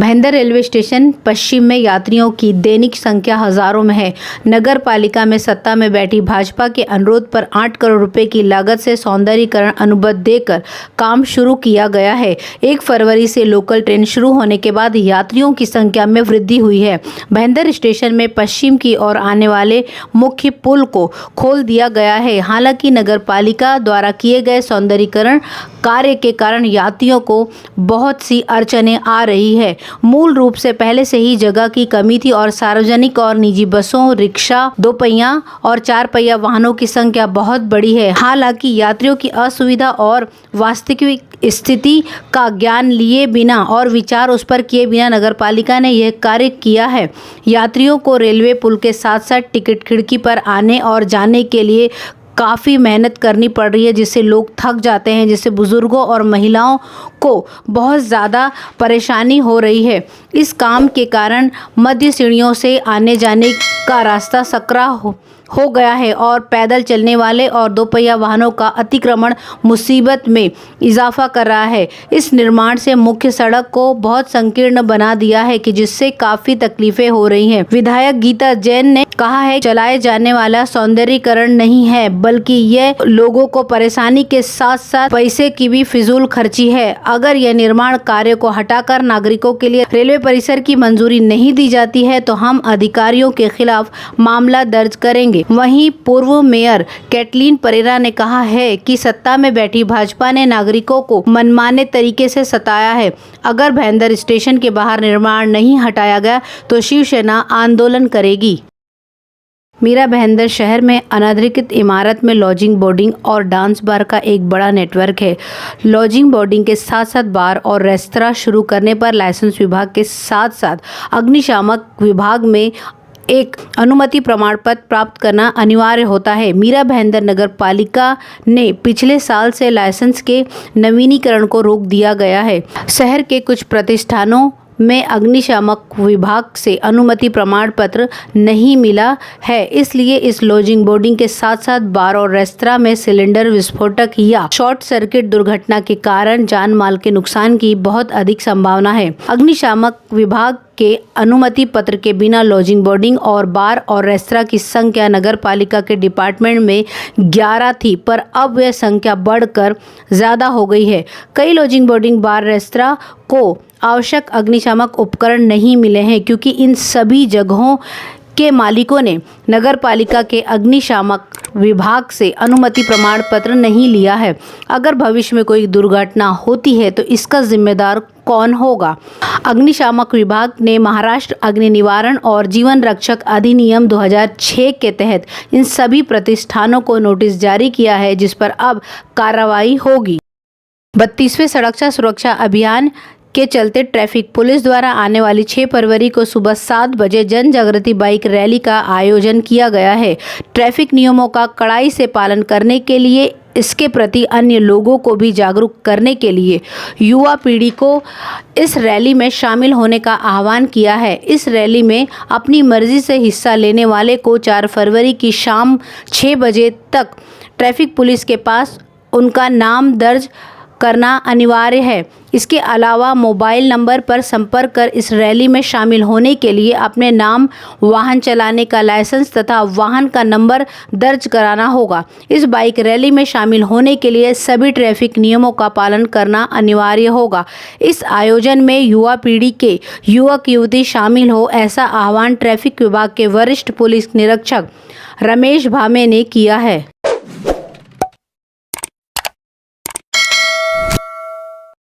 Bhayandar railway station पश्चिम में यात्रियों की दैनिक संख्या हजारों में है। नगर पालिका में सत्ता में बैठी भाजपा के अनुरोध पर 8 करोड़ रुपए की लागत से सौंदर्यीकरण अनुबंध देकर काम शुरू किया गया है। 1 फरवरी से लोकल ट्रेन शुरू होने के बाद यात्रियों की संख्या में वृद्धि हुई है। भाईंदर स्टेशन में पश्चिम की ओर आने वाले मुख्य पुल को खोल दिया गया है। हालांकि नगर पालिका द्वारा किए गए सौंदर्यीकरण कार्य के कारण यात्रियों को बहुत सी अड़चनें आ रही है। मूल रूप से पहले से ही जगह की कमी थी और सार्वजनिक और निजी बसों, रिक्शा, 2 पहिया और 4 पहिया वाहनों की संख्या बहुत बड़ी है। हालांकि यात्रियों की असुविधा और वास्तविक स्थिति का ज्ञान लिए बिना और विचार उस पर किए बिना नगरपालिका ने यह कार्य किया है। यात्रियों को रेलवे पुल के साथ साथ टिकट खिड़की पर आने और जाने के लिए काफ़ी मेहनत करनी पड़ रही है, जिससे लोग थक जाते हैं, जिससे बुजुर्गों और महिलाओं को बहुत ज़्यादा परेशानी हो रही है। इस काम के कारण मध्य सीढ़ियों से आने जाने का रास्ता सकरा हो गया है और पैदल चलने वाले और 2 पहिया वाहनों का अतिक्रमण मुसीबत में इजाफा कर रहा है। इस निर्माण से मुख्य सड़क को बहुत संकीर्ण बना दिया है कि जिससे काफ़ी तकलीफें हो रही हैं। विधायक गीता जैन ने कहा है चलाए जाने वाला सौंदर्यीकरण नहीं है, बल्कि यह लोगों को परेशानी के साथ साथ पैसे की भी फिजूल खर्ची है। अगर यह निर्माण कार्य को हटाकर नागरिकों के लिए रेलवे परिसर की मंजूरी नहीं दी जाती है तो हम अधिकारियों के खिलाफ मामला दर्ज करेंगे। वहीं पूर्व मेयर कैटलीन परेरा ने कहा है कि सत्ता में बैठी भाजपा ने नागरिकों को मनमाने तरीके से सताया है। अगर भाईंदर स्टेशन के बाहर निर्माण नहीं हटाया गया तो शिवसेना आंदोलन करेगी। मीरा भाईंदर शहर में अनधिकृत इमारत में लॉजिंग, बोर्डिंग और डांस बार का एक बड़ा नेटवर्क है। लॉजिंग, बोर्डिंग के साथ साथ बार और रेस्तरां शुरू करने पर लाइसेंस विभाग के साथ साथ अग्निशामक विभाग में एक अनुमति प्रमाण पत्र प्राप्त करना अनिवार्य होता है। मीरा भाईंदर नगर पालिका ने पिछले साल से लाइसेंस के नवीनीकरण को रोक दिया गया है। शहर के कुछ प्रतिष्ठानों में अग्निशामक विभाग से अनुमति प्रमाण पत्र नहीं मिला है, इसलिए इस लॉजिंग, बोर्डिंग के साथ साथ बार और रेस्तरां में सिलेंडर विस्फोटक या शॉर्ट सर्किट दुर्घटना के कारण जान माल के नुकसान की बहुत अधिक संभावना है। अग्निशामक विभाग के अनुमति पत्र के बिना लॉजिंग, बोर्डिंग और बार और रेस्तरां की संख्या नगर पालिका के डिपार्टमेंट में 11 थी, पर अब वह संख्या बढ़कर ज़्यादा हो गई है। कई लॉजिंग, बोर्डिंग, बार, रेस्तरां को आवश्यक अग्निशामक उपकरण नहीं मिले हैं क्योंकि इन सभी जगहों के मालिकों ने नगर पालिका के अग्निशामक विभाग से अनुमति प्रमाण पत्र नहीं लिया है। अगर भविष्य में कोई दुर्घटना होती है तो इसका जिम्मेदार कौन होगा? अग्निशामक विभाग ने महाराष्ट्र अग्नि निवारण और जीवन रक्षक अधिनियम 2006 के तहत इन सभी प्रतिष्ठानों को नोटिस जारी किया है, जिस पर अब कार्रवाई होगी। 32वें सड़क सुरक्षा अभियान के चलते ट्रैफिक पुलिस द्वारा आने वाली 6 फरवरी को सुबह 7 बजे जन जागृति बाइक रैली का आयोजन किया गया है। ट्रैफिक नियमों का कड़ाई से पालन करने के लिए इसके प्रति अन्य लोगों को भी जागरूक करने के लिए युवा पीढ़ी को इस रैली में शामिल होने का आह्वान किया है। इस रैली में अपनी मर्जी से हिस्सा लेने वाले को 4 फरवरी की शाम 6 बजे तक ट्रैफिक पुलिस के पास उनका नाम दर्ज करना अनिवार्य है। इसके अलावा मोबाइल नंबर पर संपर्क कर इस रैली में शामिल होने के लिए अपने नाम, वाहन चलाने का लाइसेंस तथा वाहन का नंबर दर्ज कराना होगा। इस बाइक रैली में शामिल होने के लिए सभी ट्रैफिक नियमों का पालन करना अनिवार्य होगा। इस आयोजन में युवा पीढ़ी के युवक युवती शामिल हो, ऐसा आह्वान ट्रैफिक विभाग के वरिष्ठ पुलिस निरीक्षक रमेश भामे ने किया है।